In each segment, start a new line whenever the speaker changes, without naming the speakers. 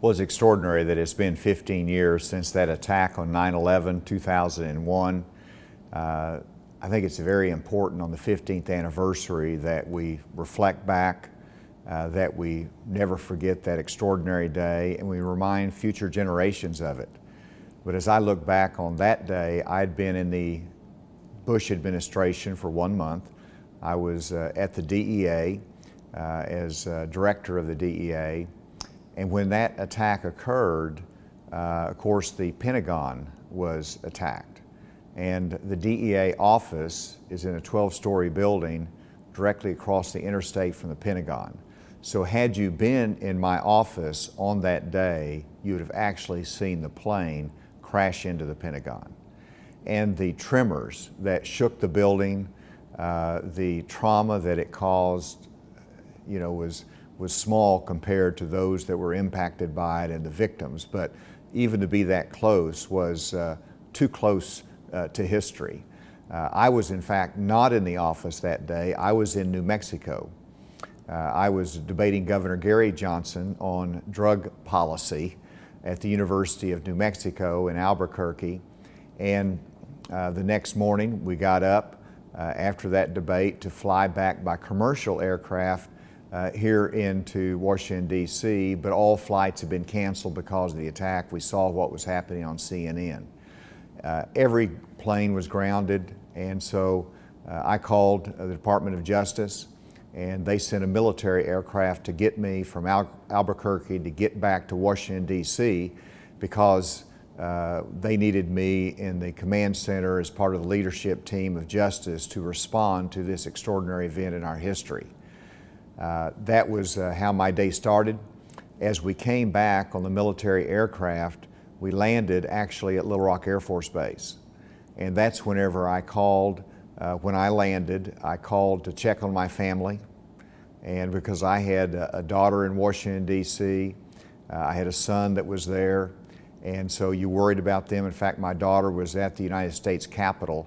Well, it's extraordinary that it's been 15 years since that attack on 9/11, 2001. I think it's very important on the 15th anniversary that we reflect back, that we never forget that extraordinary day, and we remind future generations of it. But as I look back on that day, I'd been in the Bush administration for 1 month. I was at the DEA as director of the DEA. And when that attack occurred, of course, the Pentagon was attacked. And the DEA office is in a 12-story building directly across the interstate from the Pentagon. So had you been in my office on that day, you would have actually seen the plane crash into the Pentagon. And the tremors that shook the building, the trauma that it caused, was small compared to those that were impacted by it and the victims. But even to be that close was too close to history. I was in fact not in the office that day. I was in New Mexico. I was debating Governor Gary Johnson on drug policy at the University of New Mexico in Albuquerque. And the next morning we got up after that debate to fly back by commercial aircraft here into Washington, D.C., but all flights have been canceled because of the attack. We saw what was happening on CNN. Every plane was grounded, and so I called the Department of Justice, and they sent a military aircraft to get me from Albuquerque to get back to Washington, D.C., because they needed me in the command center as part of the leadership team of justice to respond to this extraordinary event in our history. That was how my day started. As we came back on the military aircraft, we landed actually at Little Rock Air Force Base. And that's whenever I called, when I landed, I called to check on my family. And because I had a daughter in Washington, D.C., I had a son that was there, and so you worried about them. In fact, my daughter was at the United States Capitol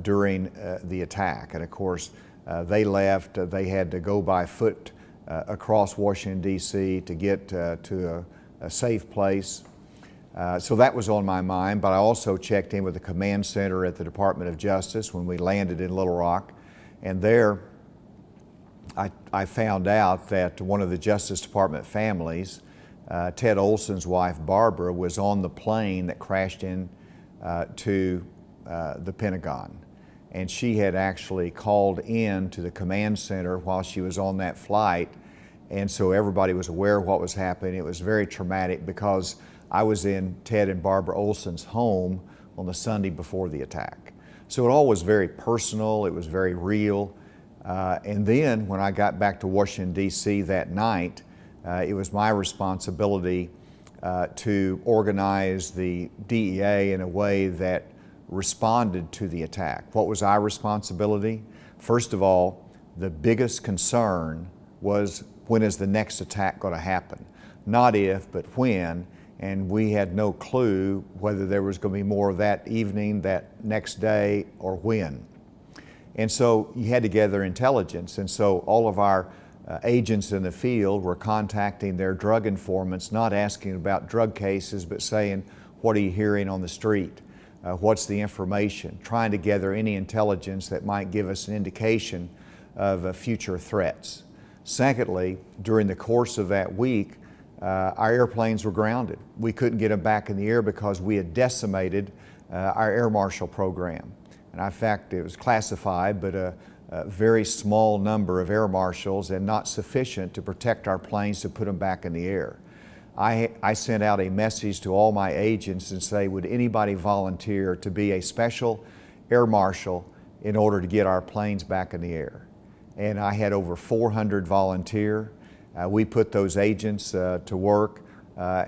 during the attack. And of course, they left. They had to go by foot across Washington, D.C. to get to a safe place. So that was on my mind, but I also checked in with the command center at the Department of Justice when we landed in Little Rock. And there I found out that one of the Justice Department families, Ted Olson's wife Barbara, was on the plane that crashed in to the Pentagon. And she had actually called in to the command center while she was on that flight. And so everybody was aware of what was happening. It was very traumatic because I was in Ted and Barbara Olson's home on the Sunday before the attack. So it all was very personal, it was very real. And then when I got back to Washington, D.C. that night, it was my responsibility to organize the DEA in a way that responded to the attack. What was our responsibility? First of all, the biggest concern was, when is the next attack going to happen? Not if, but when. And we had no clue whether there was going to be more that evening, that next day, or when. And so you had to gather intelligence. And so all of our agents in the field were contacting their drug informants, not asking about drug cases, but saying, what are you hearing on the street? What's the information? Trying to gather any intelligence that might give us an indication of future threats. Secondly, during the course of that week, our airplanes were grounded. We couldn't get them back in the air because we had decimated our air marshal program. And in fact, it was classified, but a very small number of air marshals and not sufficient to protect our planes to put them back in the air. I sent out a message to all my agents and say, would anybody volunteer to be a special air marshal in order to get our planes back in the air? And I had over 400 volunteer. We put those agents to work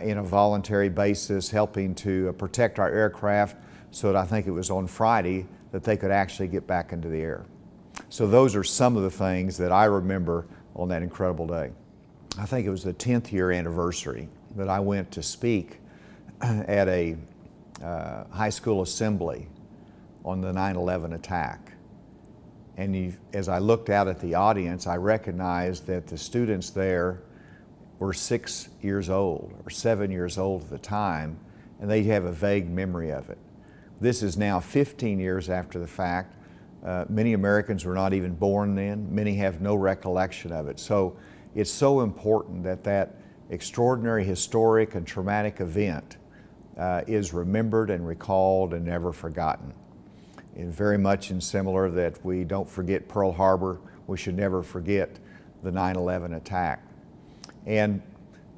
in a voluntary basis, helping to protect our aircraft, so that I think it was on Friday that they could actually get back into the air. So those are some of the things that I remember on that incredible day. I think it was the 10th year anniversary that I went to speak at a high school assembly on the 9/11 attack. And as I looked out at the audience, I recognized that the students there were 6 years old or 7 years old at the time, and they have a vague memory of it. This is now 15 years after the fact. Many Americans were not even born then. Many have no recollection of it. So it's so important that that extraordinary, historic, and traumatic event is remembered and recalled and never forgotten. And very much in similar that we don't forget Pearl Harbor, we should never forget the 9/11 attack. And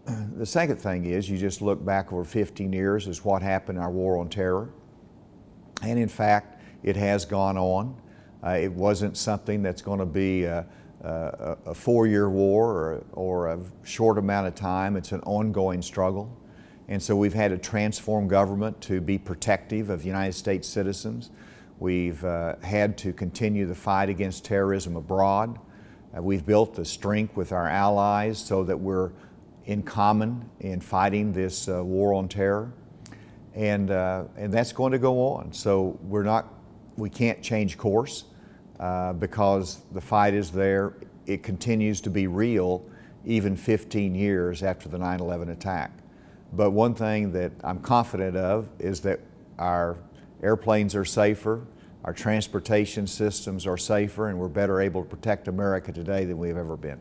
the second thing is, you just look back over 15 years is what happened in our war on terror. And in fact, it has gone on. It wasn't something that's going to be a 4-year war or a short amount of time. It's an ongoing struggle. And so we've had to transform government to be protective of United States citizens. We've had to continue the fight against terrorism abroad. We've built the strength with our allies so that we're in common in fighting this war on terror. And that's going to go on. So we can't change course because the fight is there. It continues to be real even 15 years after the 9/11 attack. But one thing that I'm confident of is that our airplanes are safer, our transportation systems are safer, and we're better able to protect America today than we've ever been.